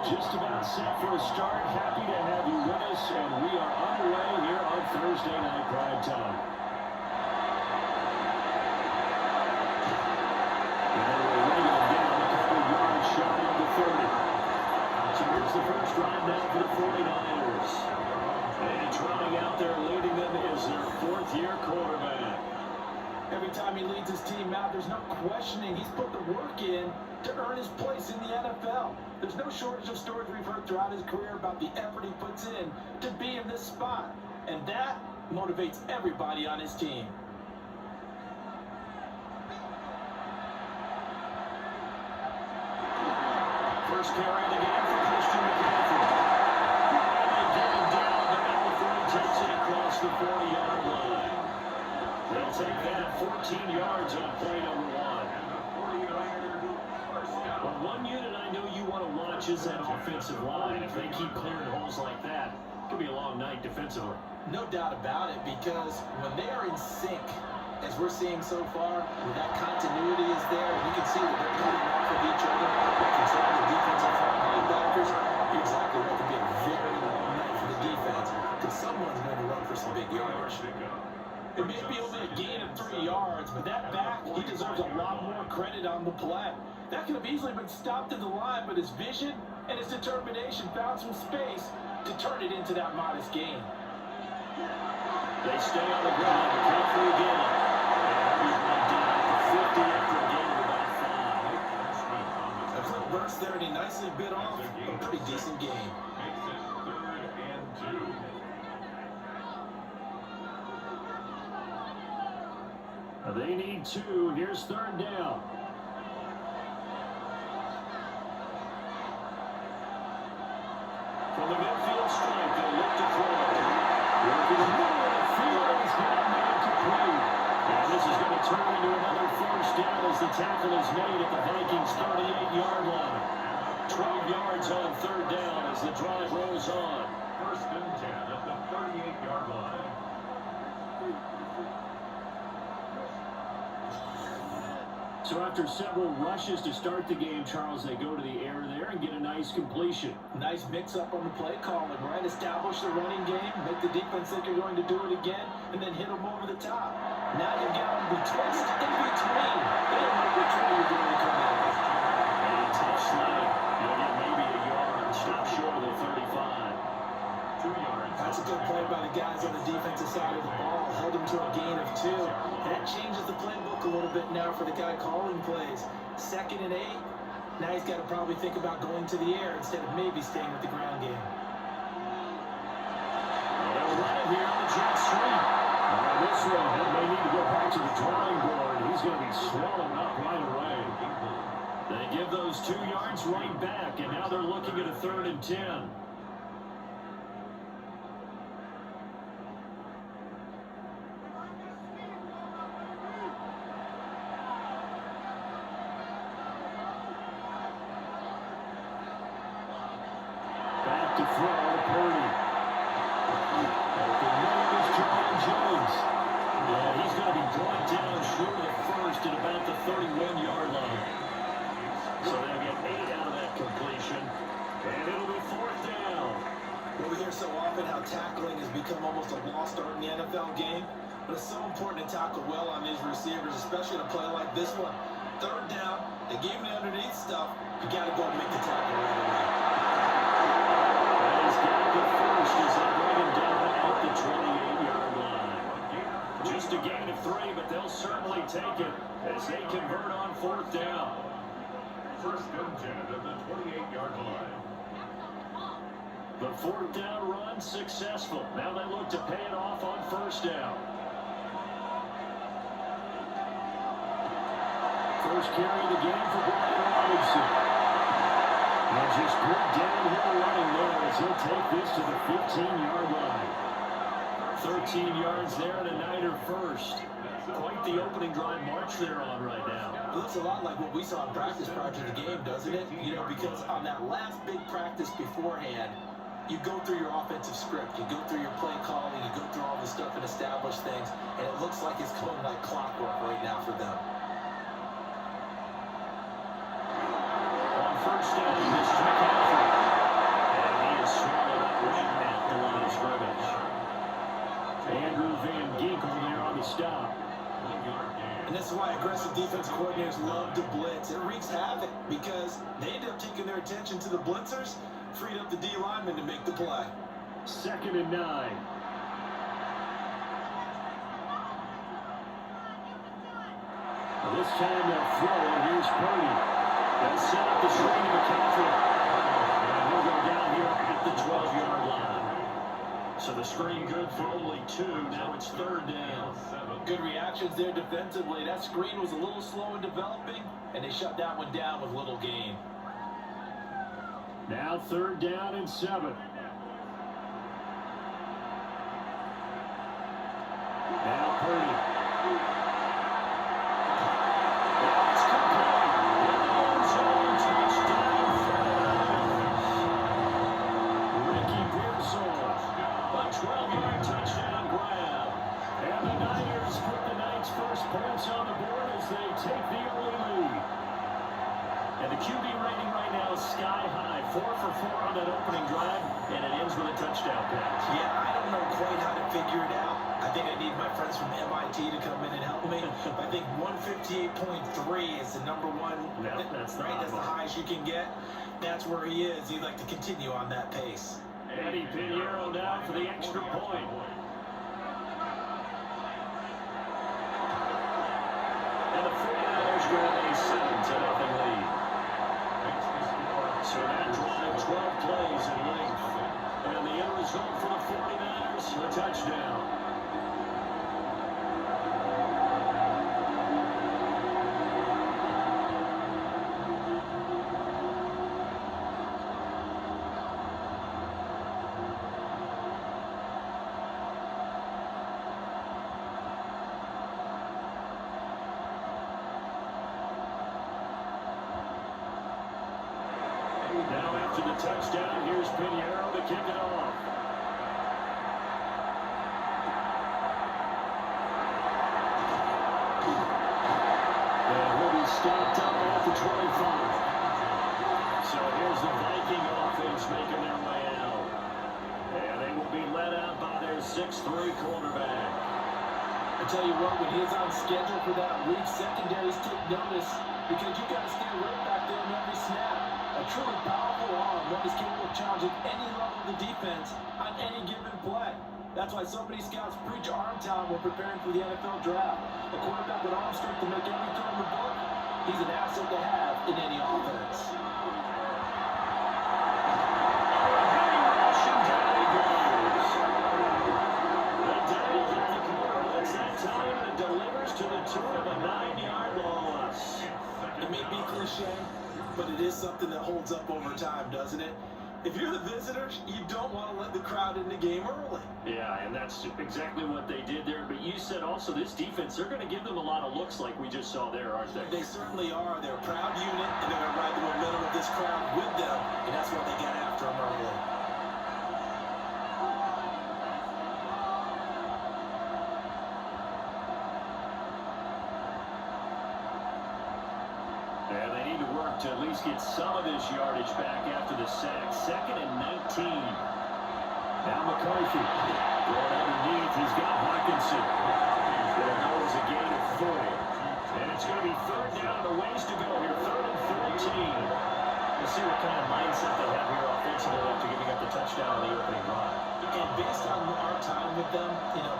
Just about set for a start. Happy to have you with us, and we are underway here on Thursday Night Prime Time. And we're ready to get on a couple yards shy of the 30. So here's the first drive now for the 49ers. And trying out there leading them is their fourth-year quarterback. Every time he leads his team out, there's no questioning. He's put the work in to earn his place in the NFL. There's no shortage of stories we've heard throughout his career about the effort he puts in to be in this spot. And that motivates everybody on his team. First carry of the game for Christian McCaffrey. And they get him down. The number 3 takes it across the 40-yard line. They'll take that 14 yards on play number 1. Well, one unit I know you want to watch is that offensive line. If they keep clearing holes like that, it could be a long night defensively. No doubt about it, because when they are in sync, as we're seeing so far, when that continuity is there, and you can see that they're cutting off of each other, they're controlling the defensive front linebackers, you're exactly right. It could be a very long night for the defense, because someone's going to run for some big yardage. It may be only a gain of 3 yards, but that back, he deserves a lot more credit on the play. That could have easily been stopped at the line, but his vision and his determination found some space to turn it into that modest gain. They stay on the ground. McCaffrey again. And he's went down to 50 after a gain of about 5. A quick burst there, and he nicely bit off a pretty decent gain. Makes it 3rd and 2. They need 2. Here's 3rd down. From the midfield stripe, they'll look to throw. Working the middle of the field, he's going to make it complete. And this is going to turn into another first down as the tackle is made at the Vikings' 38-yard line. 12 yards on 3rd down as the drive rolls on. 1st and 10 at the 38-yard line. So after several rushes to start the game, Charles, they go to the air there and get a nice completion. Nice mix-up on the play calling, right? Establish the running game, make the defense think you're going to do it again, and then hit them over the top. Now you've got the twist in between. They don't know which way you're going to come in. And a tough snag. You'll get maybe a yard. Stop short of the 35. 2 yards. That's a good play by the guys on the defensive side of the ball. Held him to a gain of 2. And that changes the playbook a little bit now for the guy calling plays. 2nd and 8. Now he's got to probably think about going to the air instead of maybe staying with the ground game. They'll run it here on the jet sweep. This one, they may need to go back to the drawing board. He's going to be swallowed up right away. They give those 2 yards right back, and now they're looking at a 3rd and 10. To throw Purdy. Open man is John Jones. Yeah, he's going to be brought down short at first at about the 31-yard line. So they'll get 8 out of that completion. And it'll be 4th down. Well, we hear so often how tackling has become almost a lost art in the NFL game. But it's so important to tackle well on these receivers, especially in a play like this one. 3rd down, they gave him the underneath stuff. You got to go and make the tackle right away. He's got the The fourth down run successful. Now they look to pay it off on first down. First carry of the game for Brian Robinson. And just good downhill running there as he'll take this to the 15-yard line. 13 yards there and a Niner first. Quite the opening drive march they're on right now. It looks a lot like what we saw in practice prior to the game, doesn't it? You know, because on that last big practice beforehand, you go through your offensive script, you go through your play calling, you go through all this stuff and establish things, and it looks like it's going like clockwork right now for them. On first down, this is McCaffrey. And he is swallowed up right at the line of scrimmage. Andrew Van Ginkel there on the stop. And this is why aggressive defense coordinators love to blitz. It wreaks havoc because they end up taking their attention to the blitzers, freed up the D lineman to make the play. 2nd and 9. This time they'll throw it. Here's Purdy. They'll set up the screen to McCaffrey. And he'll go down here at the 12-yard line. So the screen good for only 2. Now it's 3rd down. Good reactions there defensively. That screen was a little slow in developing, and they shut that one down with little gain. Now 3rd down and 7. Now Purdy. That's complete. End zone touchdown for Ricky Pearsall. A 12-yard touchdown grab. And the Niners put the night's first points on the board as they take the early lead. And the QB rating right now is sky high. 4 for 4 on that opening drive, and it ends with a touchdown pass. Yeah, I don't know quite how to figure it out. I think I need my friends from MIT to come in and help me. I think 158.3 is the number one. No, that's right. That's the highest you can get. That's where he is. He'd like to continue on that pace. Eddie Pinheiro now for the extra point. And the 49ers grab a 7-0 lead. So that drive 12 plays in length. And the end result for the 49ers, a touchdown. Now after the touchdown, here's Pinheiro to kick it off. And he'll be stopped up at the 25. So here's the Viking offense making their way out. And they will be led out by their 6'3" quarterback. I tell you what, when he's on schedule for that week, secondaries take notice because you got to stay right back there in every snap. A truly powerful arm that is capable of challenging any level of the defense on any given play. That's why so many scouts preach arm talent when preparing for the NFL draft. A quarterback with arm strength to make every throw in the book, he's an asset to have in any offense. Heavy rush and down he goes. The Daddy blitz that time and delivers to the tune of a 9-yard loss. It may be cliche, but it is something that holds up over time, doesn't it? If you're the visitors, you don't want to let the crowd in the game early. Yeah, and that's exactly what they did there. But you said also this defense, they're going to give them a lot of looks like we just saw there, aren't they? They certainly are. They're a proud unit, and they're going to ride the momentum of this crowd with them, and that's why they got after them early. And they need to work to at least get some of this yardage back after the sack. 2nd and 19. Now McCarthy going underneath. He's got Hawkinson. There goes a gain of 4. And it's going to be 3rd down and a ways to go here. 3rd and 14. We'll see what kind of mindset they have here offensively after giving up the touchdown on the opening drive. And based on our time with them,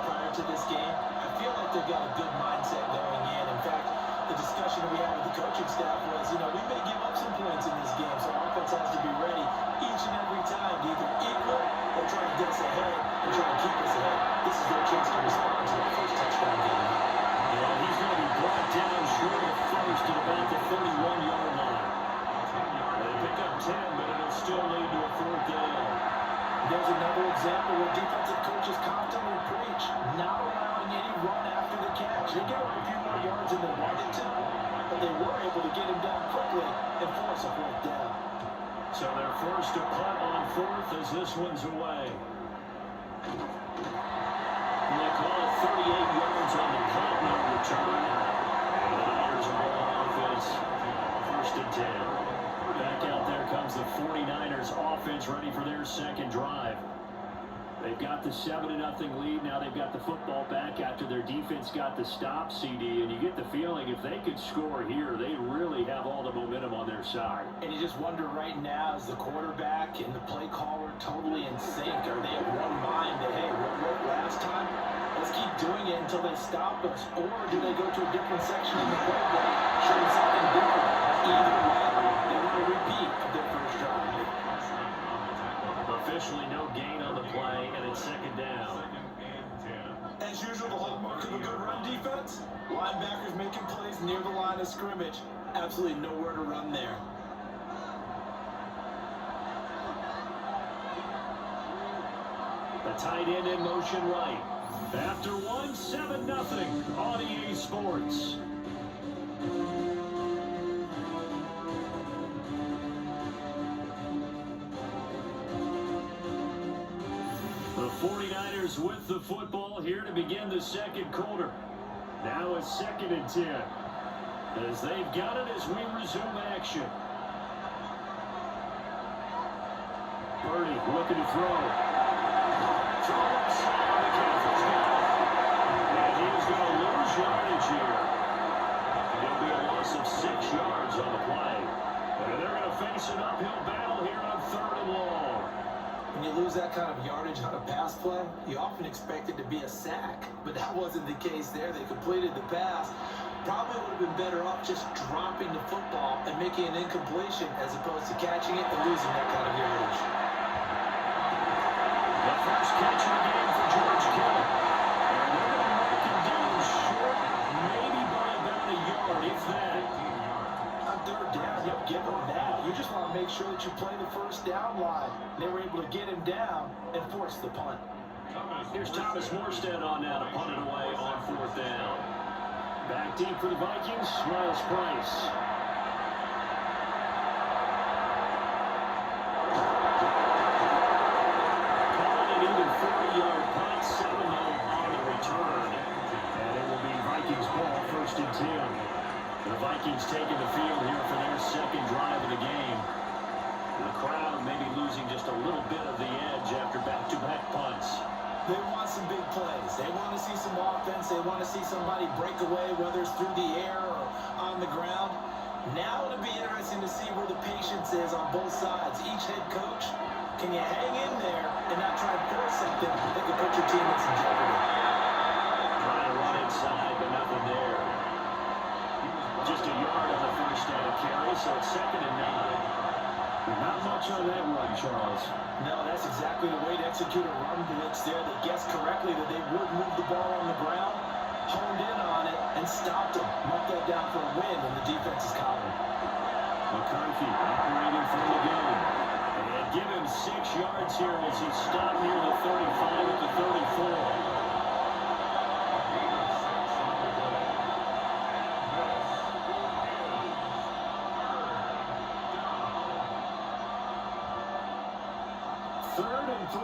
prior to this game, I feel like they've got a good mindset going in. In fact, The discussion that we had with the coaching staff was, we may give up some points in this game, so our offense has to be ready each and every time to either equal or try to get us ahead and try to keep us ahead. This is their chance to respond to that first touchdown game. Yeah, he's going to be brought down short of first at about the 31-yard line. They pick up 10, but it'll still lead to a fourth down. There's another example where defensive coaches constantly preach, not allowing any run after the catch. They gave up a few more yards than they wanted to, but they were able to get him down quickly and force a fourth down. So they're forced to punt on fourth as this one's away. And they call it 38 yards on the punt, no return. And the Niners are going offense, first and 10. Back out there comes the 49ers offense ready for their second drive. They've got the 7-0 lead. Now they've got the football back after their defense got the stop, CD. And you get the feeling if they could score here, they really have all the momentum on their side. And you just wonder right now, is the quarterback and the play caller totally in sync? Are they of one mind that, hey, what worked last time? Let's keep doing it until they stop us. Or do they go to a different section in the playbook, showing something different? Either way, they want a repeat of their first drive. Officially no gain on the play, and it's second down. As usual, the hallmark of a good run defense, linebackers making plays near the line of scrimmage. Absolutely nowhere to run there. The tight end in motion right. After one, 7-0 on EA Sports. The 49ers with the football here to begin the second quarter. Now it's second and 10. As they've got it as we resume action. Birdie looking to throw. Throw inside the Cowboys got it. And he's going to lose yardage here. It'll be a loss of 6 yards on the play. And they're going to face an uphill battle here on third and long. When you lose that kind of yardage on a pass play, you often expect it to be a sack. But that wasn't the case there. They completed the pass. Probably would have been better off just dropping the football and making an incompletion as opposed to catching it and losing that kind of yardage. The first catch of the game for George Kittle. And they're going to mark him down short, maybe by about a yard, if that. On third down, you'll give him that. You just want to make sure that you play the first down line. They were able to get him down and force the punt. Here's Thomas Morstead on now to punt it away on fourth down. Back deep for the Vikings, Miles Price. Calling an even 40-yard punt, 7-0 on the return. And it will be Vikings ball, first and 10. The Vikings taking the field here for their second drive of the game. The crowd maybe losing just a little bit of the edge after back-to-back punts. They want some big plays. They want to see some offense. They want to see somebody break away, whether it's through the air or on the ground. Now it'll be interesting to see where the patience is on both sides. Each head coach, can you hang in there and not try and force something that could put your team in some jeopardy? Trying to run inside, but nothing there. Just a yard on the first down carry, so it's second and 9. Not much on that run, Charles. No, that's exactly the way to execute a run blitz there. They guessed correctly that they would move the ball on the ground, honed in on it, and stopped them. Marked that down for a win in the defense's column. McCarthy operating from the game. And give him 6 yards here as he stopped near the 35 at the 34. Third and 3.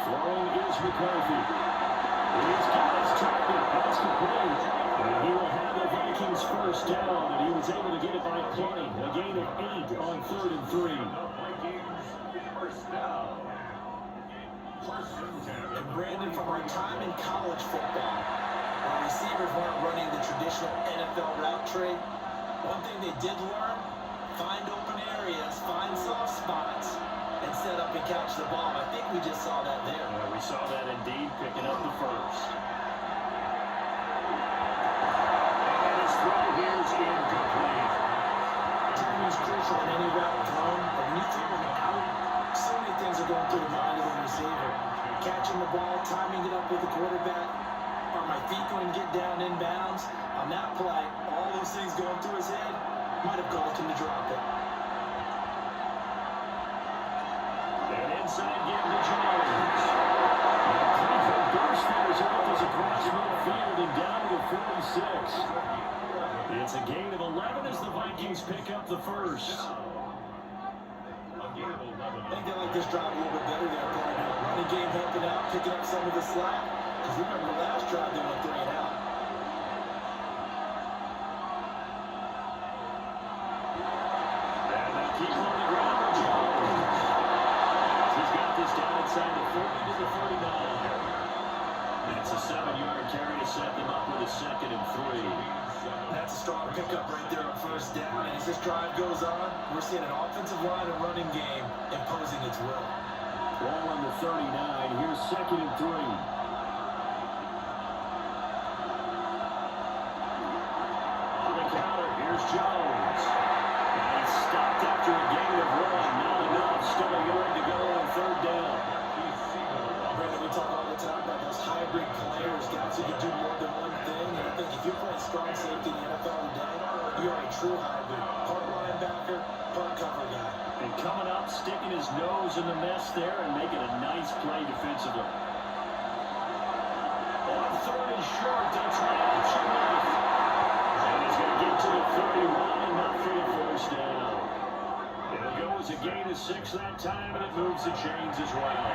Throwing is McCarthy. He's got his target. That's complete. And he will have the Vikings first down, and he was able to get it by plenty. A gain of 8 on third and 3. And Brandon, from our time in college football, our receivers weren't running the traditional NFL route tree. One thing they did learn, find open areas, find soft spots, and set up and catch the ball. I think we just saw that there. Yeah, we saw that indeed, picking up the first. And his throw here is incomplete. Timing is crucial in any route thrown, but when you throw it out, so many things are going through the mind of the receiver. Catching the ball, timing it up with the quarterback. Are my feet going to get down in bounds? On that play, all those things going through his head might have caused him to drop it. And inside give to Jones. And Cleveland burst there as it was across midfield and down to the 46. It's a gain of 11 as the Vikings pick up the first. A gain of 11. I think they like this drive a little bit better there, Brian. Running game helping out, picking up some of the slack. Because remember the last drive they went 3 and out. And they keep on the ground with Jones. He's got this down inside the 40 to the 39. And it's a 7-yard carry to set them up with a 2nd and 3. That's a strong pickup right there on first down. And as this drive goes on, we're seeing an offensive line and running game imposing its will. Ball on the 39. Here's 2nd and 3. On the counter, here's Jones. And he's stopped after a gain of 1. Not enough. Still a yard to go on 3rd down. Brandon, we talk all the time about those hybrid players, guys who can do more than one thing. And I think if you're playing strong safety in the NFL today, you are a true hybrid. Part linebacker, part cover guy. And coming up, sticking his nose in the mess there and making a nice play defensively. On 3rd and short, that's right option left. And he's going to get to the 31, enough for the first down. It'll go as a gain of 6 that time, and it moves the chains as well.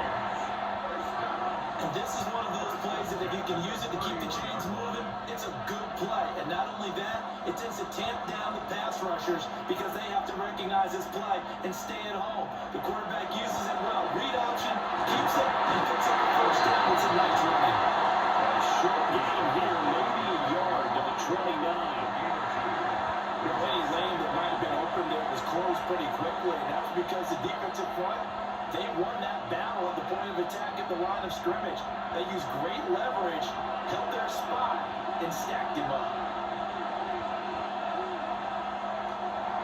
And this is one of those plays that if you can use it to keep the chains moving, it's a good play. And not only that, it tends to tamp down the pass rushers because they have to recognize this play and stay at home. The quarterback uses it well. Read option, keeps it, and picks up the first down with some nice running. A short gain here, maybe a yard to the 29. Any lane that might have been open there was closed pretty quickly, and that's because the defensive front, they won that battle at the point of attack at the line of scrimmage. They used great leverage, held their spot, and stacked him up.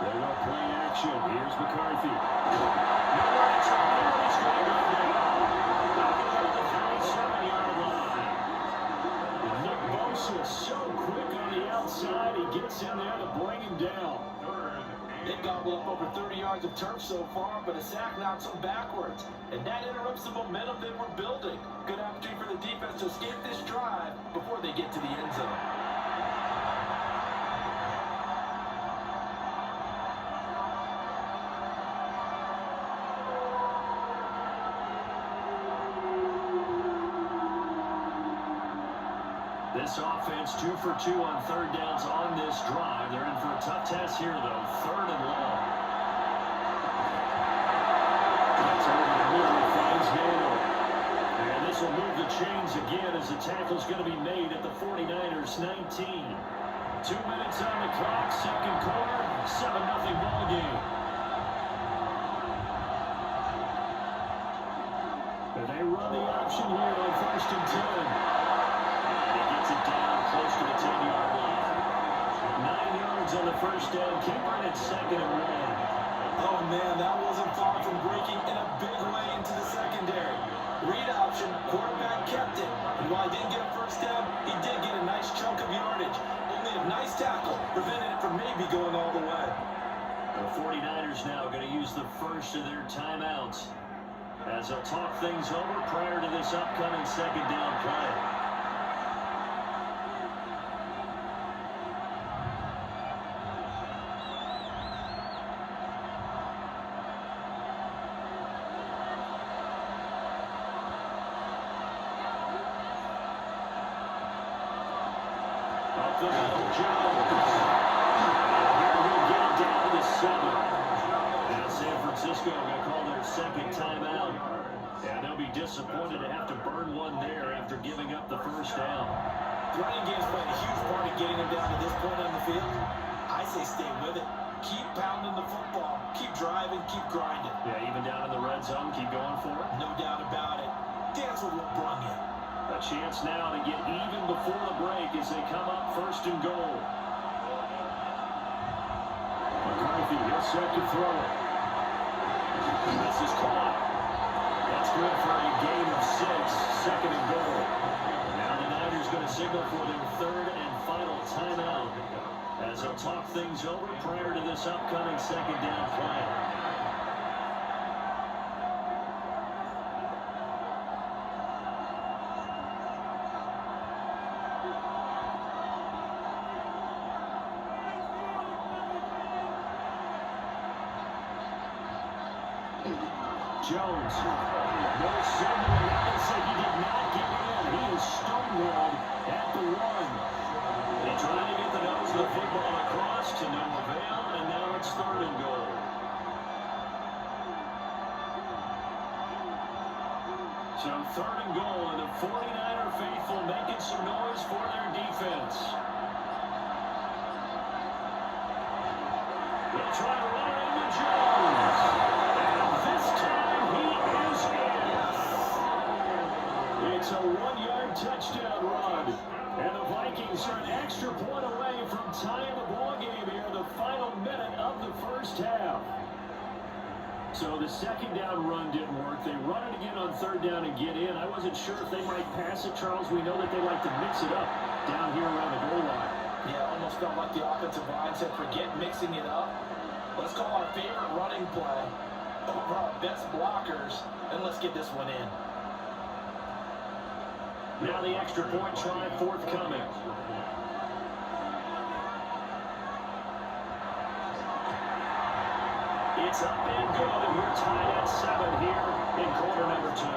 They're going to play action. Here's McCarthy. Nowhere to try. He's going to go down. Knocking out the 37-yard line. And Nick Bosa so quick on the outside. He gets in there to bring him down. They've gobbled up over 30 yards of turf so far, but a sack knocks them backwards. And that interrupts the momentum they were building. Good opportunity for the defense to escape this drive before they get to the end zone. This offense 2 for 2 on 3rd downs on this drive. They're in for a tough test here, though. 3rd and long. That's over the middle of things handled. And this will move the chains again as the tackle's going to be made at the 49ers 19. 2 minutes on the clock, 2nd quarter, 7-0 ball game. And they run the option here on 1st and 10. Gets it down close to the 10-yard line. 9 yards on the first down. Keeper at 2nd and 1. Oh, man, that wasn't far from breaking in a big way into the secondary. Read option, quarterback kept it. And while he didn't get a first down, he did get a nice chunk of yardage. Only a nice tackle prevented it from maybe going all the way. The 49ers now going to use the first of their timeouts as they'll talk things over prior to this upcoming 2nd down play. Up the middle, Jones. Here we get down to 7. And San Francisco going to call their 2nd timeout. And they'll be disappointed to have to burn one there after giving up the first down. The running game's playing a huge part in getting them down to this point on the field. I say stay with it. Keep pounding the football. Keep driving. Keep grinding. Yeah, even down in the red zone. going for it. No doubt about it. That's what brung it. A chance now to get even before the break as they come up first and goal. McCarthy, he'll set to throw it. This is caught. That's good for a gain of 6, second and goal. Now the Niners going to signal for their third and final timeout as they'll talk things over prior to this upcoming second down play. Jones, no signaling. That looks like he did not get in. He is stonewalled at the 1. They trying to get the nose of the football across to no avail, and now it's third and goal. So third and goal, and the 49er faithful making some noise for their defense. They'll try to run it into Jones. It's a 1-yard touchdown run. And the Vikings are an extra point away from tying the ball game here in the final minute of the first half. So the second down run didn't work. They run it again on third down and get in. I wasn't sure if they might pass it, Charles. We know that they like to mix it up down here around the goal line. Yeah, almost felt like the offensive line said, forget mixing it up. Let's call our favorite running play over our best blockers, and let's get this one in. Now the extra point try forthcoming. It's up and good, and we're tied at 7 here in quarter number 2.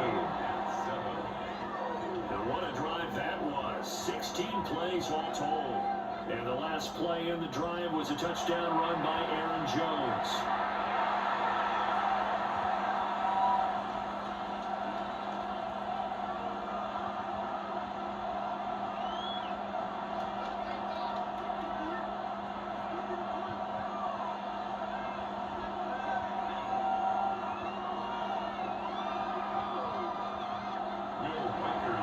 And what a drive that was. 16 plays all told. And the last play in the drive was a touchdown run by Aaron Jones.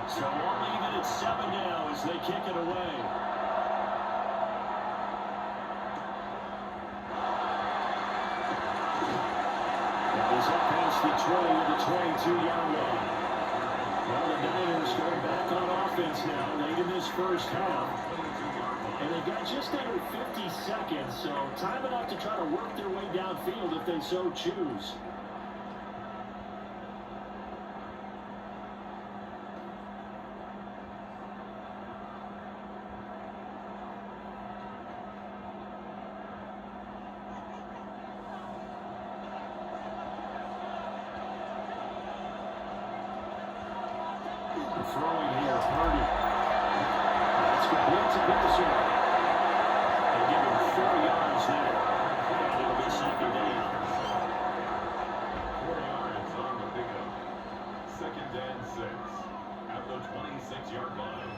So we'll leave it at 7 now as they kick it away. That is up past the 20 to the 22-yard line. Well, the Niners going back on offense now late in this first half. And they've got just under 50 seconds, so time enough to try to work their way downfield if they so choose. Throwing here, Purdy. That's complete to Wilson. They give him 4 yards there. And it'll be second down. 4 yards on the pickup. Second and 6 at the 26-yard line.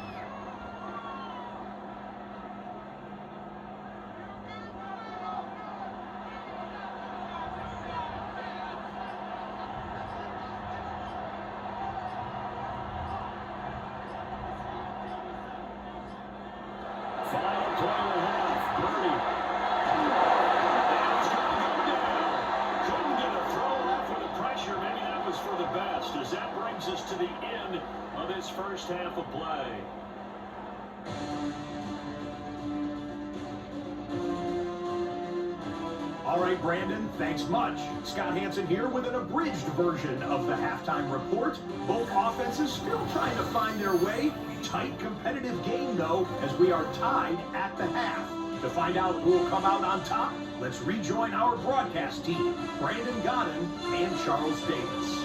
Final play and a half. Purdy. And he's going to go down. Couldn't get a throw off with the pressure. Maybe that was for the best, as that brings us to the end of this first half of play. All right, Brandon, thanks much. Scott Hansen here with an abridged version of the halftime report. Both offenses still trying to find their way. Tight competitive game, though, as we are tied at the half. To find out who will come out on top, let's rejoin our broadcast team, Brandon Godden and Charles Davis.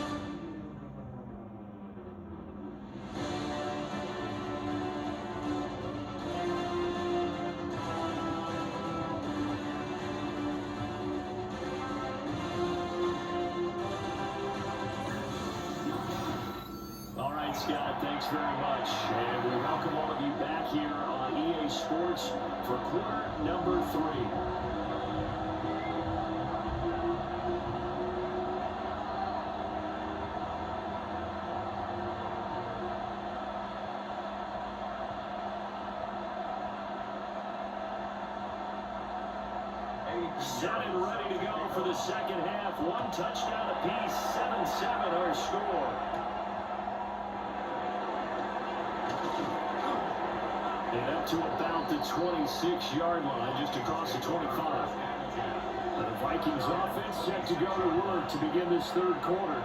Scott, thanks very much. And we welcome all of you back here on EA Sports for quarter number 3. Set and ready to go for the second half. One touchdown apiece, 7-7 our score. And up to about the 26-yard line, just across the 25. And the Vikings offense set to go to work to begin this third quarter.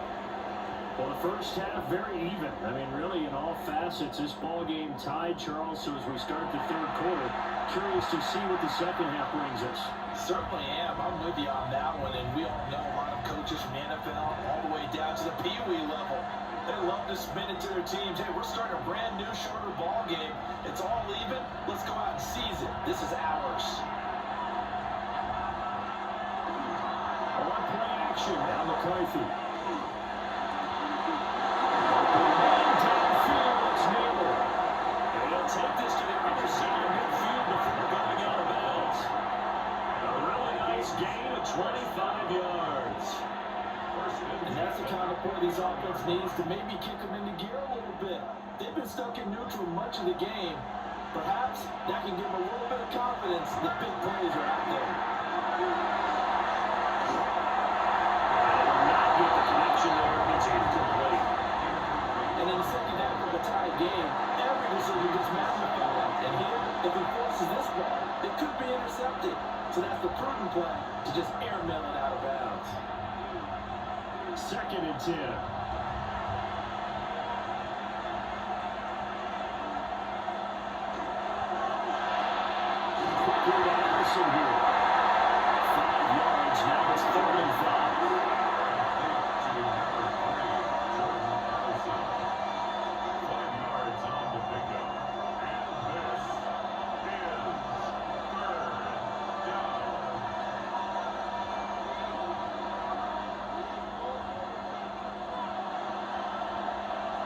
Well, the first half, very even. I mean, really, in all facets, this ball game tied, Charles. So as we start the third quarter, curious to see what the second half brings us. Certainly am. I'm with you on that one. And we all know a lot of coaches from the NFL all the way down to the Pee Wee level. They love to spin it to their teams. Hey, we're starting a brand new, shorter ball game. It's all even. Let's go out and seize it. This is ours. On play action, now McCarthy. Take this to the other side of midfield before going out of bounds. A really nice gain of 25 yards. And that's the kind of play these offense needs to maybe kick them into gear a little bit. They've been stuck in neutral much of the game. Perhaps that can give them a little bit of confidence that big plays are out there. Not get the connection there. It's incomplete. And in the second half of a tied game, every decision gets magnified. And here, if he forces this ball, it could be intercepted. So that's the prudent play to just airmail it out of bounds. 2nd and 10. Quickly to Anderson here. 5 yards, now it's 3rd and 5.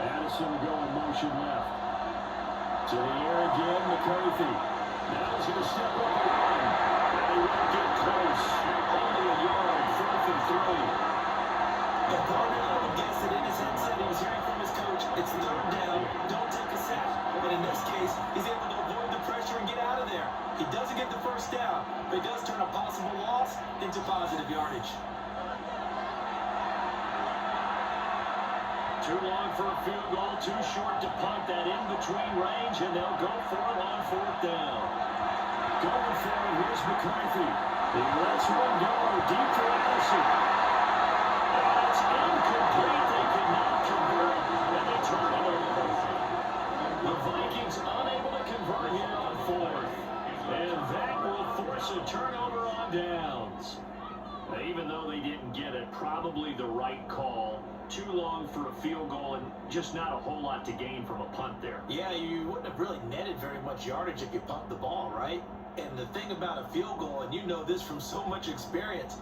Addison going motion left. To the air again, McCarthy. Now he's going to step up and run. And he won't get close. Only a yard, 4th and 3. And Gardner, I would guess that in his headset he was hearing from his coach, it's 3rd down, don't take a sack. But in this case, he's able to avoid the pressure and get out of there. He doesn't get the first down, but he does turn a possible loss into positive yardage. Too long for a field goal, too short to punt that in-between range, and they'll go for it on 4th down. Going for it, here's McCarthy. He lets one go deep for Addison. And it's incomplete. They could not convert, and they turn it over. The Vikings unable to convert here on 4th. And that will force a turnover on downs. Even though they didn't get it, probably the right call. Too long for a field goal and just not a whole lot to gain from a punt there. Yeah, you wouldn't have really netted very much yardage if you pumped the ball, right? And the thing about a field goal, and you know this from so much experience,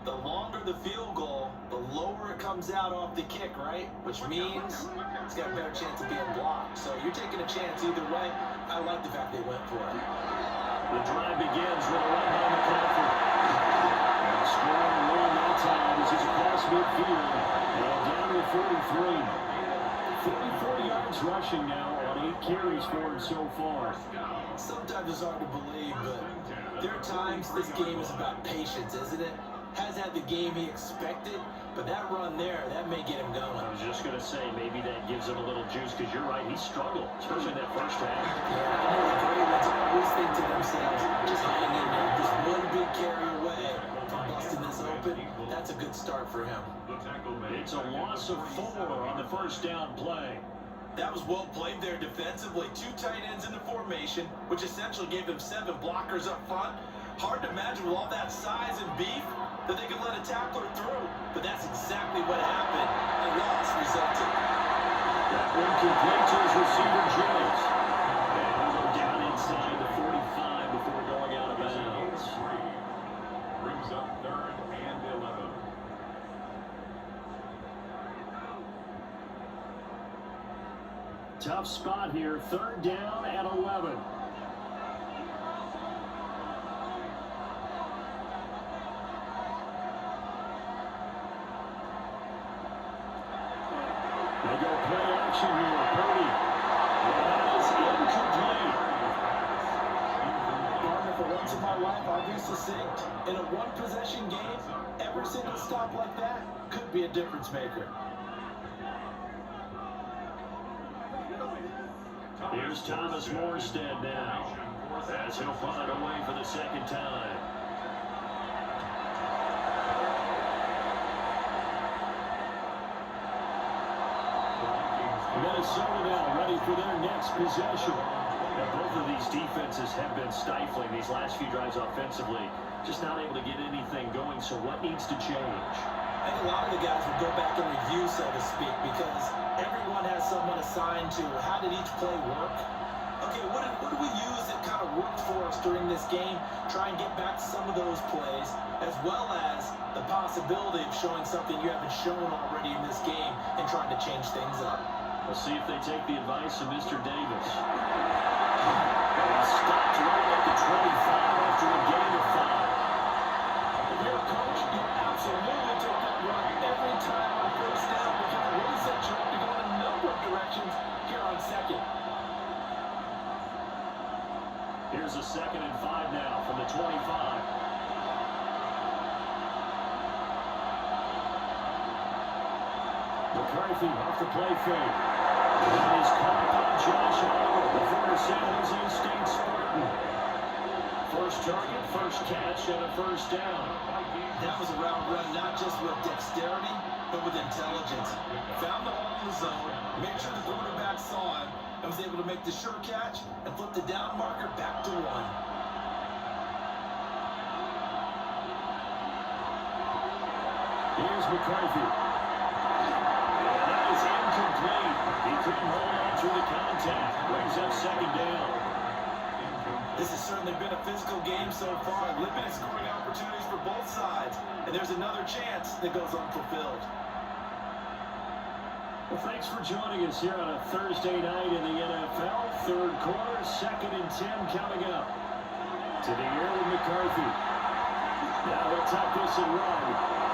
the longer the field goal, the lower it comes out off the kick, right? Which means it's got a better chance of being blocked. So you're taking a chance either way. I like the fact they went for it. The drive begins with a run by McCarthy. And scoring one that time as he's across midfield. And down to 43. 44 yards rushing now on 8 carries for him so far. Sometimes it's hard to believe, but there are times this game is about patience, isn't it? Has had the game he expected, but that run there, that may get him going. I was just going to say, maybe that gives him a little juice, because you're right, he struggled, especially in that first half. Yeah, I know the great ones always think to themselves, just hang in there, just one big carry away from busting this open. That's a good start for him. It's a loss of 4 on the first down play. That was well played there defensively. 2 tight ends in the formation, which essentially gave them 7 blockers up front. Hard to imagine with all that size and beef that they could let a tackler through. But that's exactly what happened. A loss resulted. That one complete to his receiver, Jones. And he'll go down inside the 45 before going out of bounds. Brings up 3rd and 11. Tough spot here, 3rd down and 11. They go play action here, Purdy. And that is incomplete. Partner, for once in my life, I'll be succinct. In a one-possession game, every single stop like that could be a difference maker. Here's Thomas Morstead now, as he'll punt it away for the second time. Minnesota now ready for their next possession. Now, both of these defenses have been stifling these last few drives offensively, just not able to get anything going. So what needs to change? I think a lot of the guys would go back and review, so to speak, because everyone has someone assigned to how did each play work. Okay, what did we use that kind of worked for us during this game? Try and get back to some of those plays, as well as the possibility of showing something you haven't shown already in this game and trying to change things up. We'll see if they take the advice of Mr. Davis. He stopped right at the 25 after a gain of 5. If you're a coach, you absolutely take that run every time on first down because it really sets you up to go in a number of directions here on second. Here's a 2nd and 5 now from the 25. McCarthy off the play fake. And he's caught by Josh Allen, the former San Jose State Spartan. First target, first catch, and a first down. That was a route run not just with dexterity, but with intelligence. Found the hole in the zone, made sure the quarterback saw him, and was able to make the sure catch and flip the down marker back to 1. Here's McCarthy. And that is incomplete. He couldn't hold on through the contact. Brings up 2nd down. This has certainly been a physical game so far. Limited scoring opportunities for both sides. And there's another chance that goes unfulfilled. Well, thanks for joining us here on a Thursday night in the NFL. Third quarter, 2nd and 10 coming up. To the air with McCarthy. Now he'll tuck this and run.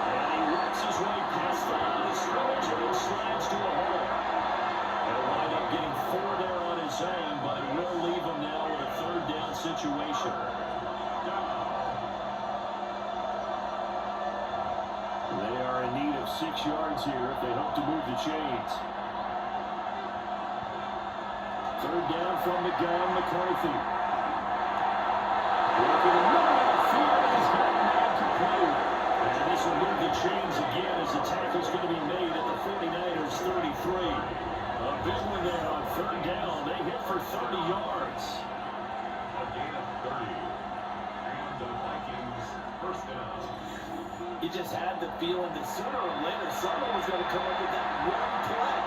And he works his way past the line of scrimmage and slides to a hole. He'll wind up getting 4 there on his own, but it will leave him now with a 3rd down situation. They are in need of 6 yards here if they hope to move the chains. 3rd down from the gun, McCarthy. Working the middle of the field, he's got a man complete. And this will move the chains again as the tackle's going to be made at the 49ers 33. A big one there on 3rd down. They hit for 30 yards. A gain of 30. And the Vikings first down. You just had the feeling that sooner or later someone was going to come up with that one play.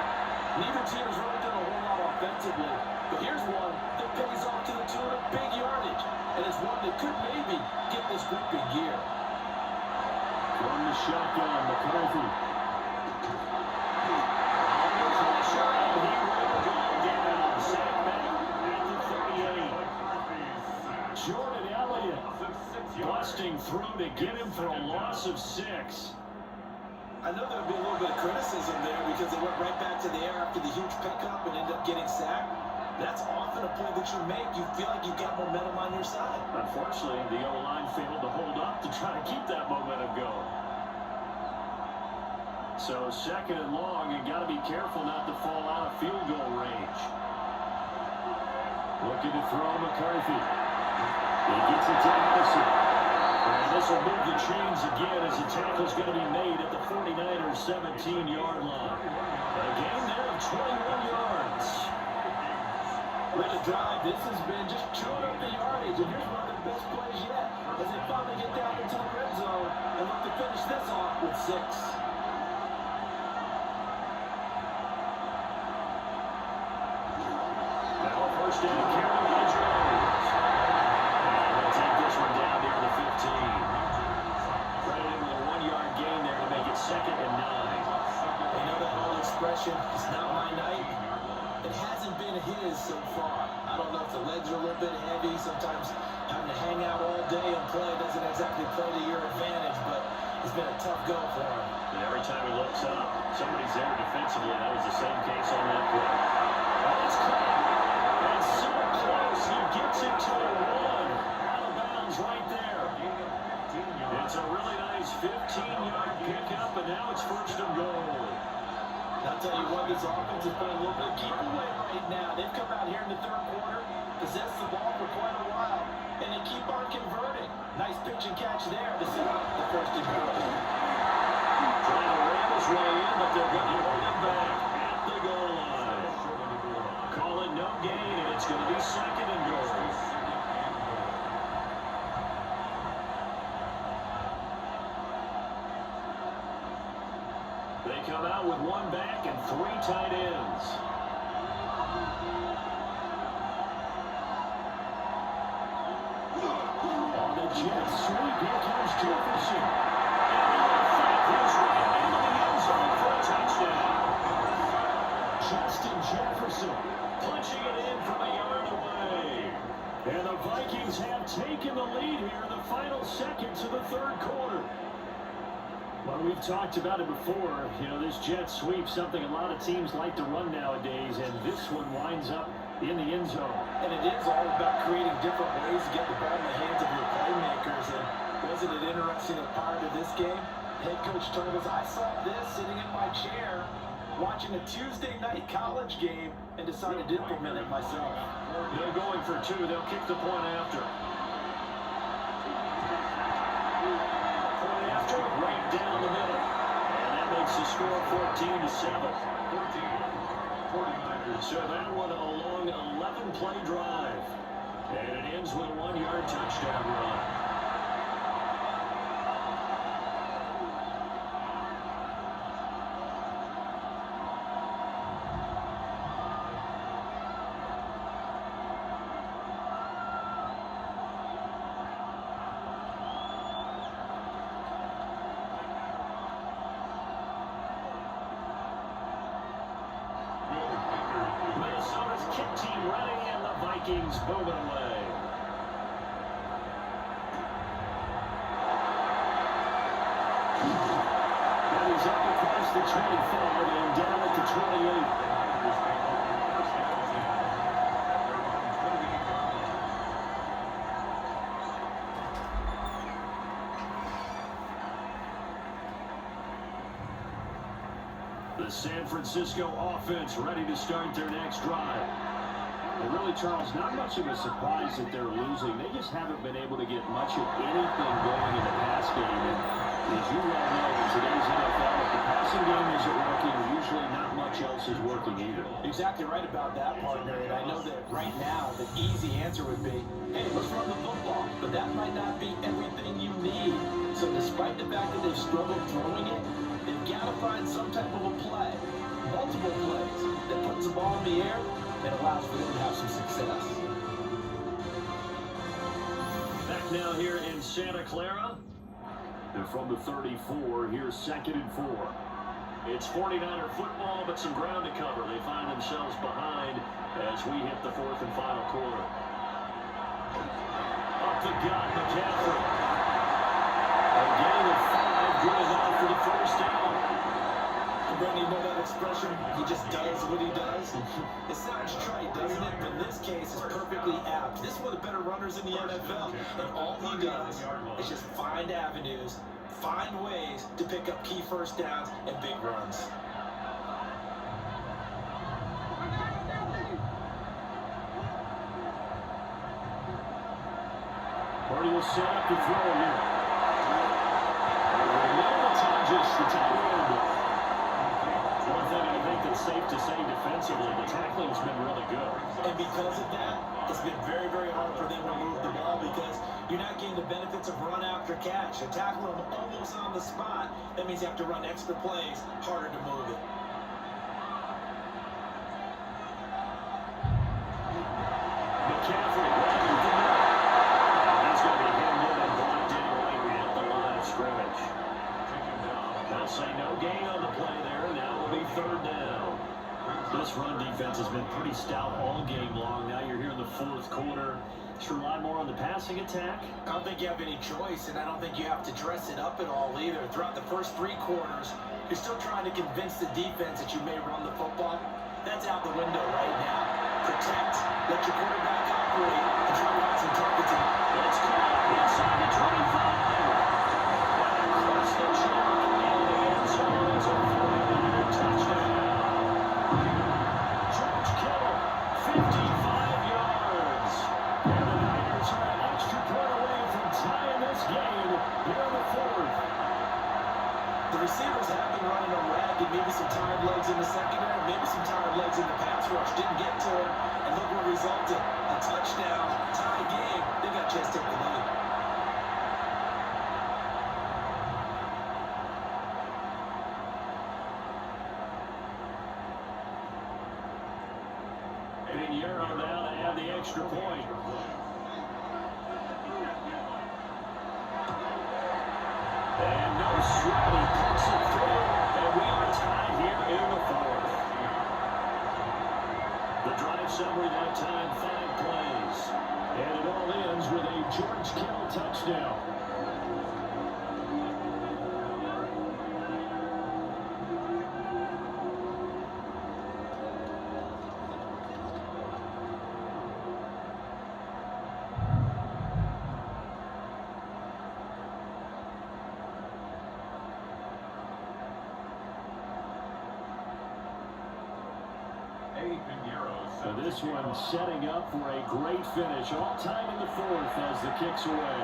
Neither team has really done a whole lot offensively, but here's one that pays off to the tune of big yardage, and it's one that could maybe get this group in gear. From the shotgun, McCarthy. Jordan Elliott busting through to get him for a loss of 6. I know there would be a little bit of criticism there because they went right back to the air after the huge pickup and ended up getting sacked. That's often a play that you make. You feel like you've got momentum on your side. Unfortunately, the O-line failed to hold up to try to keep that momentum going. So 2nd and long, you got to be careful not to fall out of field goal range. Looking to throw McCarthy. He gets it to Allison. And this will move the chains again as the tackle's going to be made at the 49ers 17-yard line. A gain there of 21 yards. What a drive. This has been just chewing up the yardage, and here's one of the best plays yet as they finally get down into the red zone and look to finish this off with 6. Now first down carry by Jones. And they'll take this one down near the 15. Credited with a 1-yard gain there to make it 2nd and 9. You know that whole expression, it's not my night. It hasn't been his so far. I don't know if the legs are a little bit heavy. Sometimes having to hang out all day and play doesn't exactly play to your advantage, but it's been a tough go for him. And every time he looks up, somebody's there defensively. That was the same case on that play. Oh, it's caught. And so close, he gets it to a 1. Out of bounds right there. That's a really nice 15-yard pickup, and now it's first and goal. I'll tell you what, this offense is playing a little bit of keep away right now. They've come out here in the third quarter, possessed the ball for quite a while, and they keep on converting. Nice pitch and catch there to set up the first and goal. Trying to ram his way in, but they're going to hold him back at the goal line. Call it no gain, and it's going to be second and goal. They come out with one back and three tight ends. On the jet sweep, here comes Jefferson. And the effect is right into the end zone for a touchdown. Justin Jefferson punching it in from a yard away. And the Vikings have taken the lead here in the final seconds of the third quarter. Well, we've talked about it before. You know, this jet sweep, something a lot of teams like to run nowadays, and this one winds up in the end zone. And it is all about creating different ways to get the ball in the hands of your playmakers. And wasn't it interesting that part of this game? Head coach told us, I saw this sitting in my chair, watching a Tuesday night college game, and decided to implement it myself. They're going for two. They'll kick the point after. Right down the middle. And that makes the score 14-7. 49ers. So that one a long 11-play drive. And it ends with a 1-yard touchdown run. Minnesota's kick team ready, and the Vikings moving away. And he's up across the 25 and down at the 28. The San Francisco offense ready to start their next drive. And really, Charles, not much of a surprise that they're losing. They just haven't been able to get much of anything going in the pass game. And as you well know, in today's NFL, if the passing game isn't working, usually not much else is working either. Exactly right about that, partner. And I know that right now, the easy answer would be, hey, let's run the football. But that might not be everything you need. So despite the fact that they've struggled throwing it, they've got to find some type of a play, multiple plays, that puts the ball in the air and allows for them to have some success. Back now here in Santa Clara. And from the 34, here's 2nd and 4. It's 49er football, but some ground to cover. They find themselves behind as we hit the fourth and final quarter. Up the gut, McCaffrey. A gain of 5, good enough for the first down. Brandon, you know that expression? He just does what he does. It sounds trite, doesn't it? But in this case, it's perfectly apt. This is one of the better runners in the NFL. And all he does is just find avenues, find ways to pick up key first downs and big runs. Purdy will set up to throw here. Just the tight end. One thing I think that's safe to say defensively, the tackling's been really good. And because of that, it's been very, very hard for them to move the ball because you're not getting the benefits of run after catch. You tackle them almost on the spot. That means you have to run extra plays, harder to move it. McCaffrey running the net. He's going to be hemmed in and blocked anyway at the line of scrimmage. They'll say no gain on the play there. Now it'll be third down. This run defense has been pretty stout all game long. Now you're here in the fourth quarter. To rely more on the passing attack. I don't think you have any choice, and I don't think you have to dress it up at all either. Throughout the first 3 quarters, you're still trying to convince the defense that you may run the football. That's out the window right now. Protect, let your quarterback operate, and try to run some targets. It's caught inside the 25. The receivers have been running a ragged, maybe some tired legs in the secondary, maybe some tired legs in the pass rush. Didn't get to it, and look what resulted. A touchdown, tie game. They got a chance to take the lead. Pinheiro now to add the extra point. And no sweat, he puts it through, and we are tied here in the fourth. The drive summary that time, 5 plays. And it all ends with a George Kittle touchdown. So this one setting up for a great finish. All time in the fourth as the kick's away.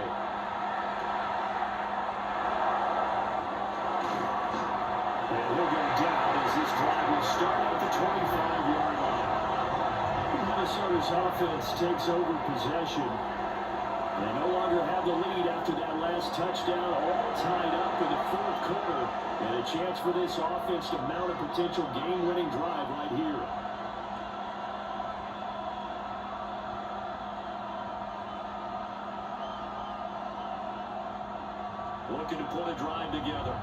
And he'll go down as this drive will start at the 25-yard line. Minnesota's offense takes over possession. They no longer have the lead after that last touchdown, all tied up in the fourth quarter. And a chance for this offense to mount a potential game-winning drive right here. Looking to put a drive together.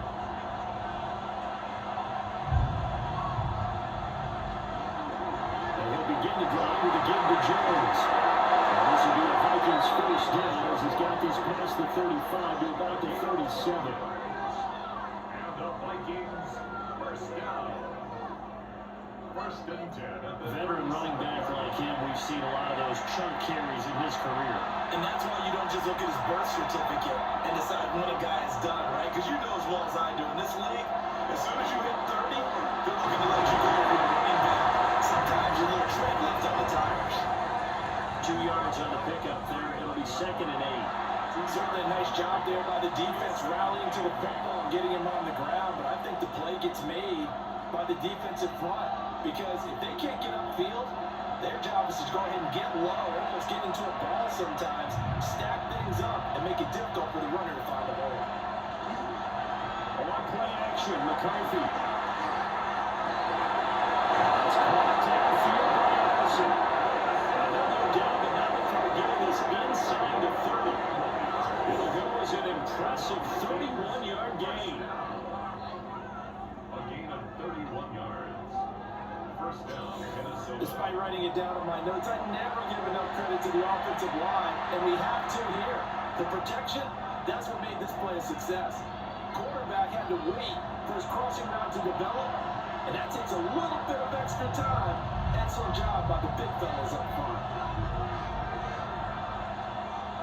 And he'll begin the drive with a give to Jones. And this will be a Vikings first down as he's got this past the 35 to about the 37. And the Vikings first down. First and 10. Veteran running back like him, we've seen a lot of those chunk carries in his career. And that's why you don't just look at his birth certificate and decide when a guy is done, right? Because you know as well as I do, in this league, as soon as you hit 30, they're looking to let you go over the running back. Sometimes your little tread left on the tires. 2 yards on the pickup there. It'll be 2nd and 8. Certainly a nice job there by the defense rallying to the football and getting him on the ground, but I think the play gets made by the defensive front because if they can't get upfield, their job is to go ahead and get low, almost get into a ball sometimes, stack things up, and make it difficult for the runner to find a hole. On play action, McCarthy. It's caught downfield by Allison. They'll go down, but now the throw getting this inside the 30. It'll go as an impressive 31-yard gain. A gain of 31 yards. First down, Minnesota. Despite writing it down in my notes, I never give enough credit to the offensive line, and we have to here. The protection, that's what made this play a success. Quarterback had to wait for his crossing route to develop, and that takes a little bit of extra time. Excellent job by the big fellas up front.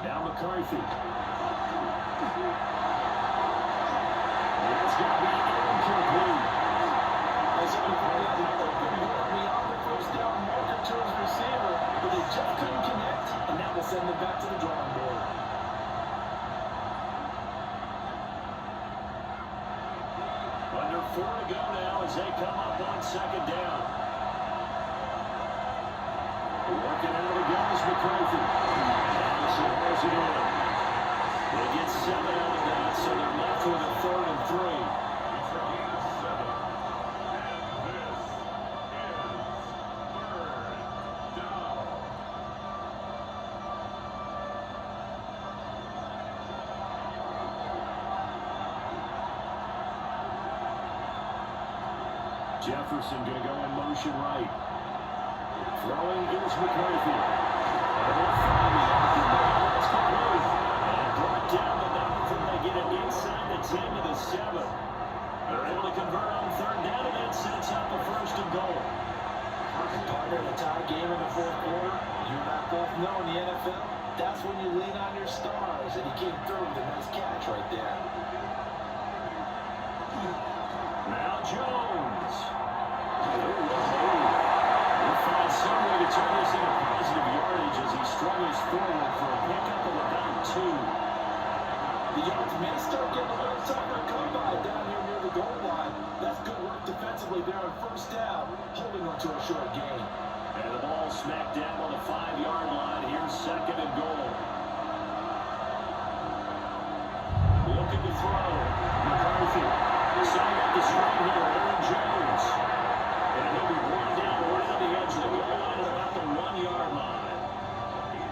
Now McCarthy. It's going to be incomplete. As you pointed out, open more beyond the first down marker to his receiver, but they just couldn't connect, and that will send them back to the drawing board. Under 4 to go now as they come up on 2nd down. Working out of goes McCarthy. Allison rolls it in. They get 7 out of that, so they're left with a 3rd and 3. It's a gain of 7. And this is 3rd down. Jefferson going to go in motion right. Throwing is McCarthy. And they'll find the open man. That's complete. And brought down the number from they get it inside the 10 to the 7. They're able to convert on 3rd down, and that sets up a 1st and goal. Partner in a tie game in the 4th quarter. You and I both know in the NFL, that's when you lean on your stars, and he came through with a nice catch right there. Now Jones. He'll find some way to turn this into positive yardage as he struggles forward for a pickup of about 2. The yards may start getting a little tougher to come by down here near the to a short gain. And the ball smacked down on the 5-yard line. Here's second and goal. Looking to throw. McCarthy. Setting up the screen here. Aaron Jones. And he'll be brought down around the edge of the goal line at about the 1-yard line.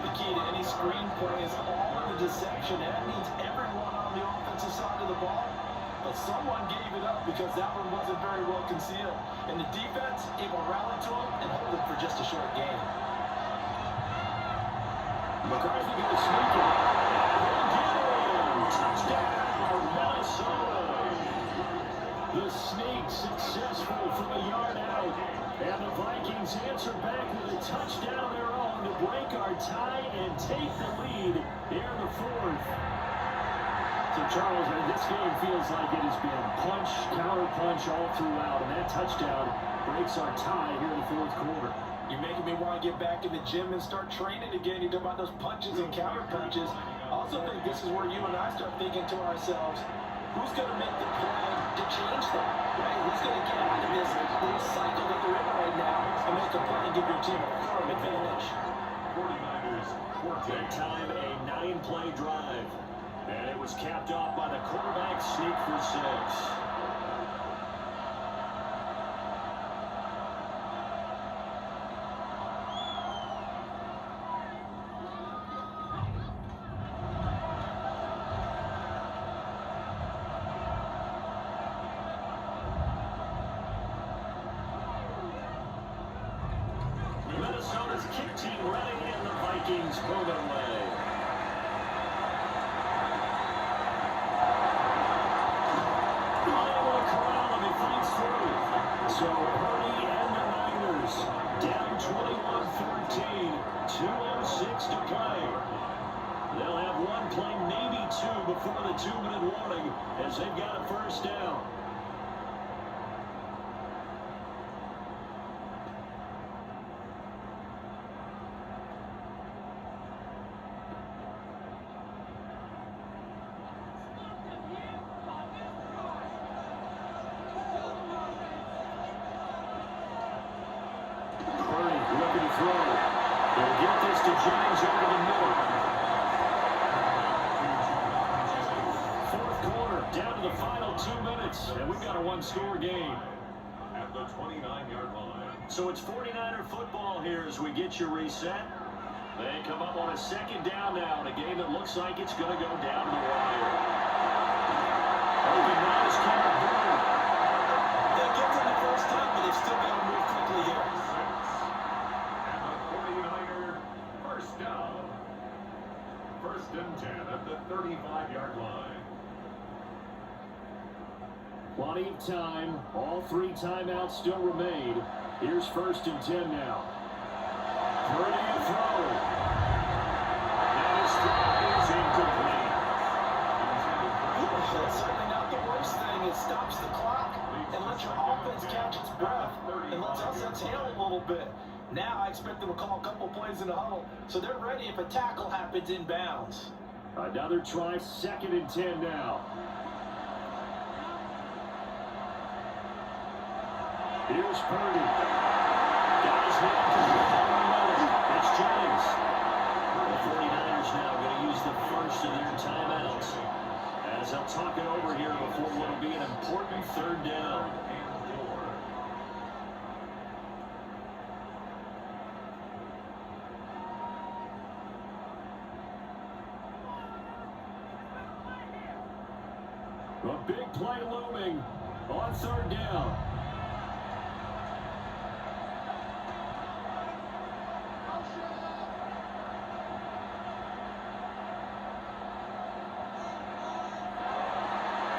The key to any screen play is all in the deception. That means everyone on the offensive side of the ball. But someone gave it up because that one wasn't very well concealed. And the defense able to rally to him and hold him for just a short gain. McCarthy going to sneak it. And touchdown, Minnesota. The sneak successful from a yard out. And the Vikings answer back with a touchdown of their own to break our tie and take the lead here in the fourth. So, Charles, this game feels like it has been punch, counter punch all throughout, and that touchdown breaks our tie here in the fourth quarter. You're making me want to get back in the gym and start training again. You talk about those punches and counter punches. I also think this is where you and I start thinking to ourselves, who's going to make the play to change that? Right? Who's going to get out of this little cycle that they're in right now and make a play and give your team a firm advantage? 49ers, 14. That time, a 9-play drive. And it was capped off by the quarterback sneak for 6. Minnesota's kick team ready, and the Vikings move it away. So Purdy and the Niners down 21-13, 2:06 to play. They'll have one play, maybe two, before the 2-minute warning as they've got a first down. Looking to throw. They'll get this to Jennings over the middle. Fourth quarter, down to the final 2 minutes, and we've got a one-score game. At the 29-yard line. So it's 49er football here as we get your reset. They come up on a second down now in a game that looks like it's going to go down to the wire. Open now is Kenneth Boone. That gets them the first time, but they've still got to move quickly here. First down. First and 10 at the 35-yard line. Plenty of time. All 3 timeouts still remain. Here's first and 10 now. Purdy to throw. And his throw is incomplete. That's certainly not the worst thing. It stops the clock and lets your offense catch its breath and lets us exhale a little bit. Now I expect them to call a couple plays in the huddle, so they're ready if a tackle happens in bounds. Another try, second and 10 now. Here's Purdy. Got his man to It's Jennings. The 49ers now going to use the first of their timeouts. As they'll talk it over here before what will be an important third down. A big play looming on third down.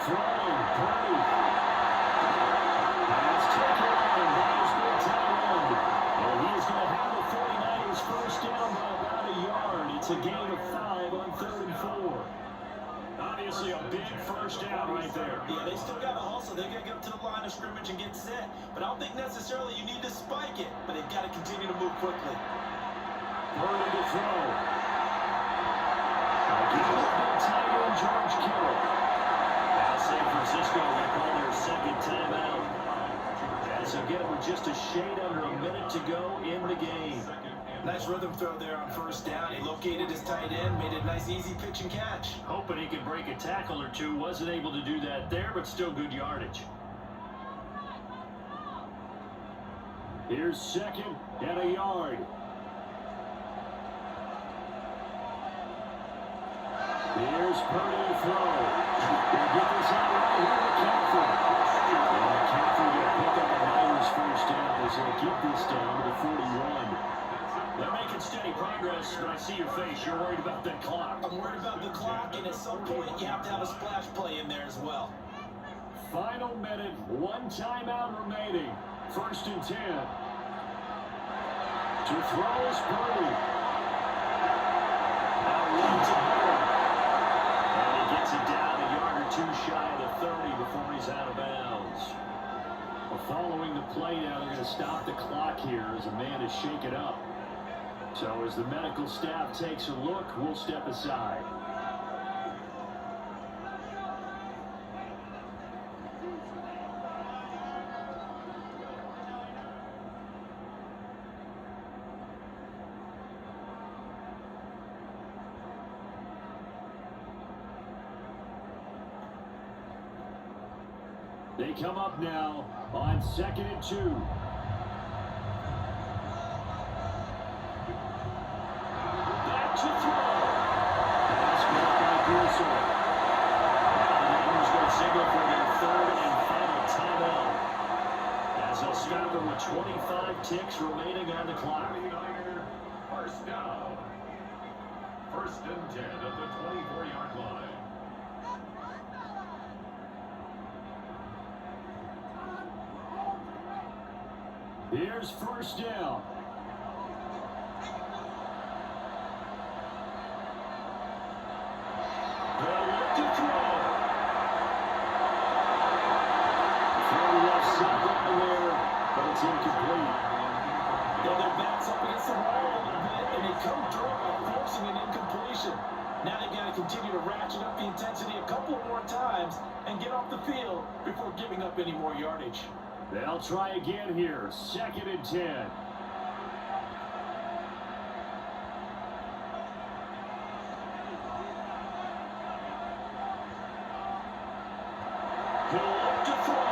Throwing, Purdy. Pass taken on. There's the tight end. And he is going to have the 49ers first down by about a yard. It's a gain of 5 on 3rd and 4. Obviously a big first down right there. Yeah, they still got to hustle. They're going to get up to the line of scrimmage and get set. But I don't think necessarily you need to spike it. But they've got to continue to move quickly. Purdy to throw. Again, big tight end George Kittle. Now San Francisco, they call their second timeout. As they'll get it with just a shade under a minute to go in the game. Nice rhythm throw there on first down. He located his tight end, made a nice easy pitch and catch. Hoping he could break a tackle or two. Wasn't able to do that there, but still good yardage. Here's second and a yard. Here's Purdy to throw. They'll get this out right here to McCaffrey. And McCaffrey will pick up a Niners first down as they'll keep this down to the 41. They're making steady progress, but I see your face. You're worried about that clock. I'm worried about the clock, and at some point you have to have a splash play in there as well. Final minute, one timeout remaining. First and 10. To throw is Purdy. Now one to go. And he gets it down a yard or two shy of the 30 before he's out of bounds. Well, following the play now, they're going to stop the clock here as a man is shaken up. So as the medical staff takes a look, we'll step aside. They come up now on 2nd and 2. Back to throw. Pass caught by Pearson. Now the Niners going to signal for their third and final timeout, as they'll stop it with 25 ticks remaining on the clock. First down. First and 10 at the 24-yard line. Here's first down. They'll look to throw. Throw left sideline there, but it's incomplete. Yeah, their backs up against the wall a little bit, and they come through by forcing an incompletion. Now they've got to continue to ratchet up the intensity a couple more times and get off the field before giving up any more yardage. They'll try again here. 2nd and 10. He'll look to throw.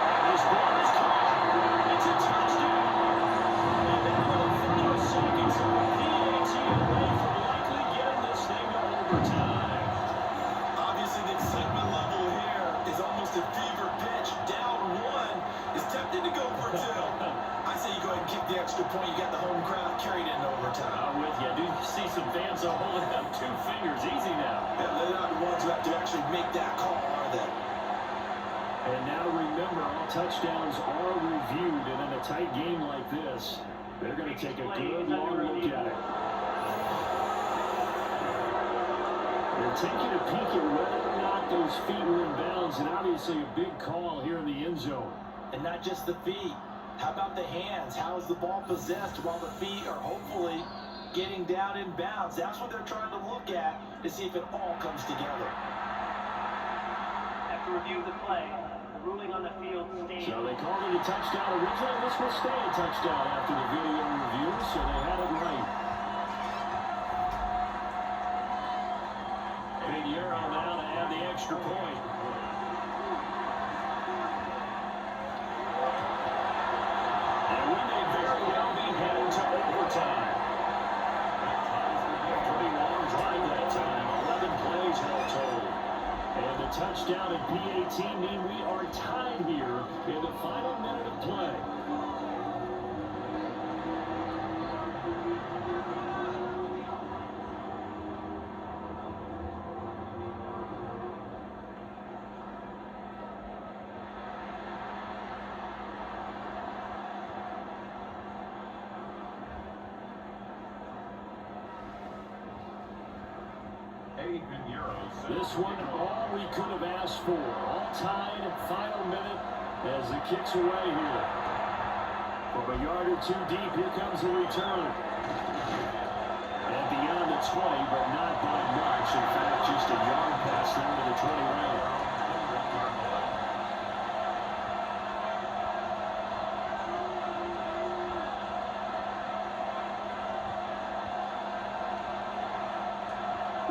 And his ball is caught. It's a touchdown. And now with 30 seconds, PAT away from likely getting this thing to overtime. Obviously, the excitement level here is almost a fever pitch. Down one is tempted to go for two. I say you go ahead and kick the extra point. You got the home crowd carried into overtime. I'm with you. I do see some fans are holding up 2 fingers. Easy now. Yeah, they're not the ones who have to actually make that call, are they? And now remember, all touchdowns are reviewed, and in a tight game like this, they're going to take a good long look at it. They're taking a peek at whether or not those feet were in bounds, and obviously a big call here in the end zone. And not just the feet. How about the hands? How is the ball possessed while the feet are hopefully getting down in bounds? That's what they're trying to look at to see if it all comes together. After review of the play, the ruling on the field stays. So they called it a touchdown originally. This will stay a touchdown after the video review, so they had it right. Big Euro now to add the extra point. And we may very well be heading to overtime. Pretty long drive that time. 11 plays all told. And the touchdown and PAT mean we are tied here in the final minute of play. This one, all we could have asked for. All tied, final minute as it kicks away here. From a yard or 2 deep, here comes the return. And beyond the 20, but not by much. In fact, just a yard past them to the 20 line.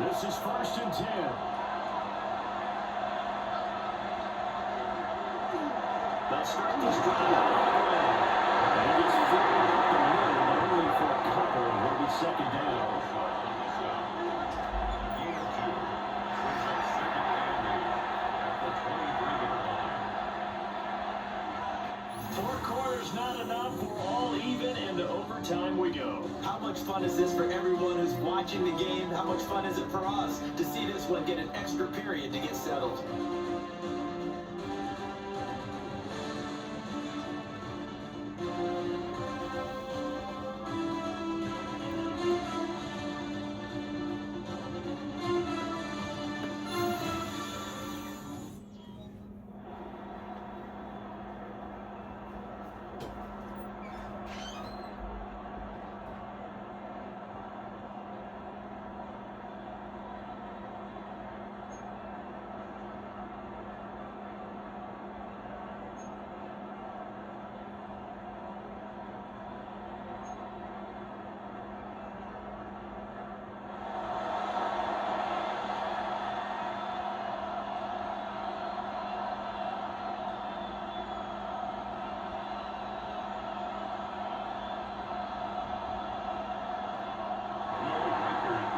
This is 1st and 10. They'll start this drive right away. And he gets forward up the middle, but only for a couple. It'll be 2nd down. Four quarters not enough. We're all even, and to overtime we go. How much fun is this for everyone who's watching the game? How much fun is it for us to see this one get an extra period to get settled?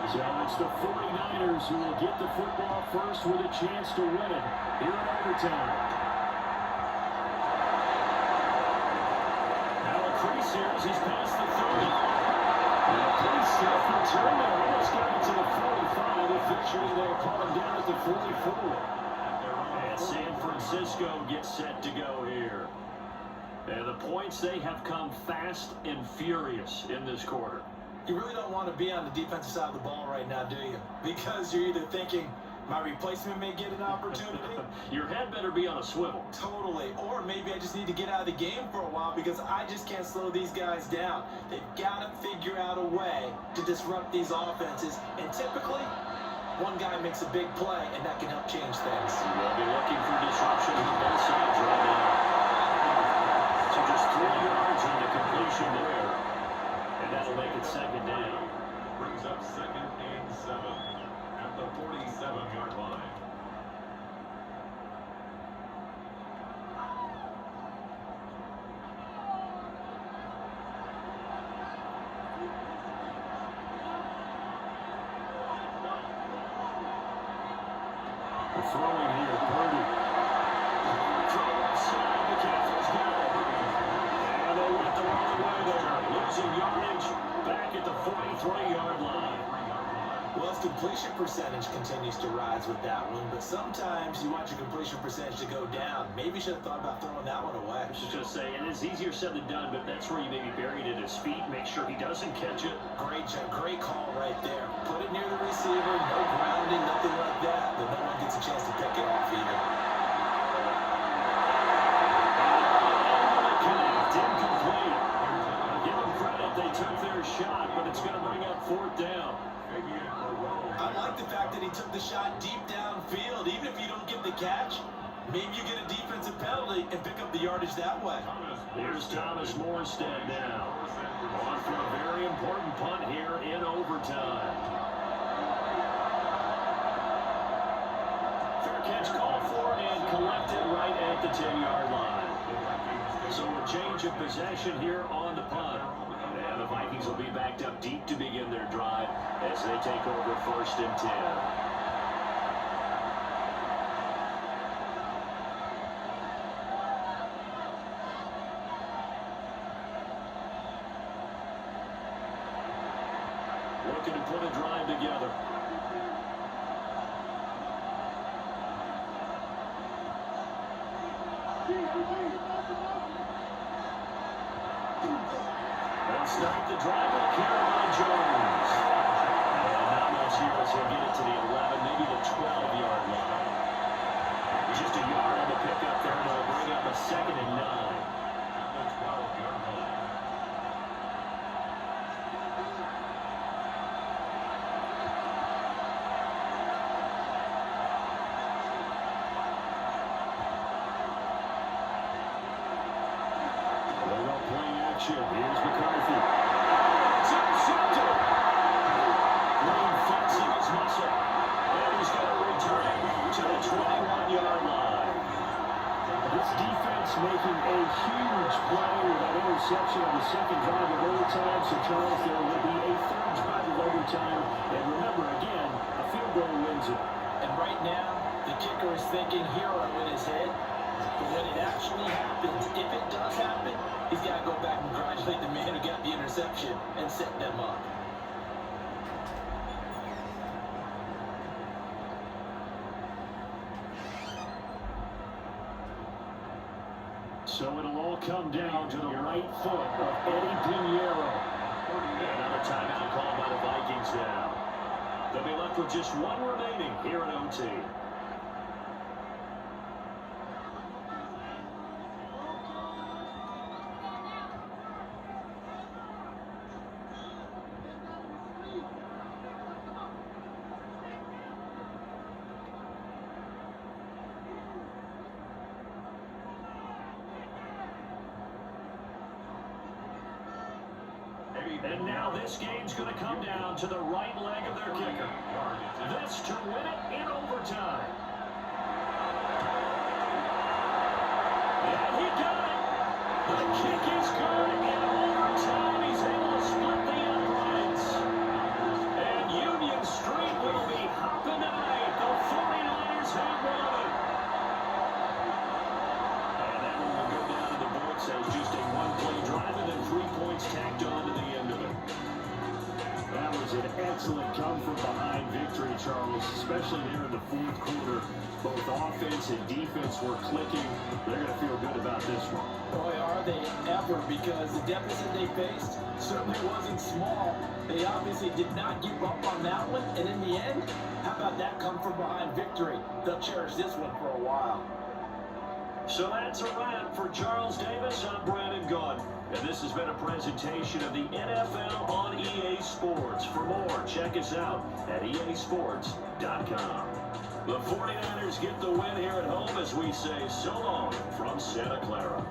So it's the 49ers who will get the football first with a chance to win it here in overtime. Now a crease here as he's past the 30. And a pretty stiff return there. Almost got it to the 45. Officially they'll call him down at the 44. And San Francisco gets set to go here. And the points, they have come fast and furious in this quarter. You really don't want to be on the defensive side of the ball right now, do you? Because you're either thinking, my replacement may get an opportunity. Your head better be on a swivel. Totally. Or maybe I just need to get out of the game for a while because I just can't slow these guys down. They've got to figure out a way to disrupt these offenses. And typically, one guy makes a big play, and that can help change things. We'll be looking for disruption on both sides right now. So just 3 yards on the completion there. And that'll make it 2nd down. Brings up 2nd and 7 at the 47-yard line. The throwing here, Purdy. Throw outside, McCaffrey's got it. And they went the wrong way there. Losing yardage back at the 43-yard line. Well, his completion percentage continues to rise with that one, but sometimes you want your completion percentage to go down. Maybe you should have thought about throwing that one away. I was just saying, it is easier said than done, but that's where you maybe buried at his feet. Make sure he doesn't catch it. Great call right there. Put it near the receiver, no grounding, nothing like that, but no one gets a chance to pick it off either. Incomplete. Give them credit, they took their shot, but it's going to bring up 4th down. I like the fact that he took the shot deep downfield. Even if you don't get the catch, maybe you get a defensive penalty and pick up the yardage that way. Here's Thomas Morstead now. On for a very important punt here in overtime. Fair catch called for and collected right at the 10-yard line. So a change of possession here on the punt. And the Vikings will be backed up deep to begin their drive as they take over 1st and 10. Looking to put a drive together. And start the drive with Caroline Jones. And not much here as he'll get it to the 11, maybe the 12-yard line. Just a yard on the pickup there, and it'll bring up a 2nd and 9. At the 12-yard line. They'll go play action. Here's McCarthy. It's intercepted. Green flexing his muscle. Giants making a huge play with that interception on the second drive of overtime. So, Charles, there will be a third drive of overtime. And remember, again, a field goal wins it. And right now, the kicker is thinking hero in his head. But when it actually happens, if it does happen, he's got to go back and congratulate the man who got the interception and set them up. So it'll all come down to the right foot of Eddie Pinheiro. Another timeout called by the Vikings now. They'll be left with just one remaining here at OT. And now this game's going to come down to the right leg of their kicker. This to win it in overtime. And he got it. The kick is good. In overtime, he's able to split the uprights. And Union Street will be hopping tonight. The 49ers have won it. And that one will go down to the books as just a one-play drive and then 3 points tacked on to the end of it. That was an excellent come-from-behind victory, Charles, especially there in the fourth quarter. Both offense and defense were clicking. They're going to feel good about this one. Boy, are they ever, because the deficit they faced certainly wasn't small. They obviously did not give up on that one, and in the end, how about that come-from-behind victory? They'll cherish this one for a while. So that's a wrap for Charles Davis. I'm Brandon Gaudin. And this has been a presentation of the NFL on EA Sports. For more, check us out at easports.com. The 49ers get the win here at home as we say so long from Santa Clara.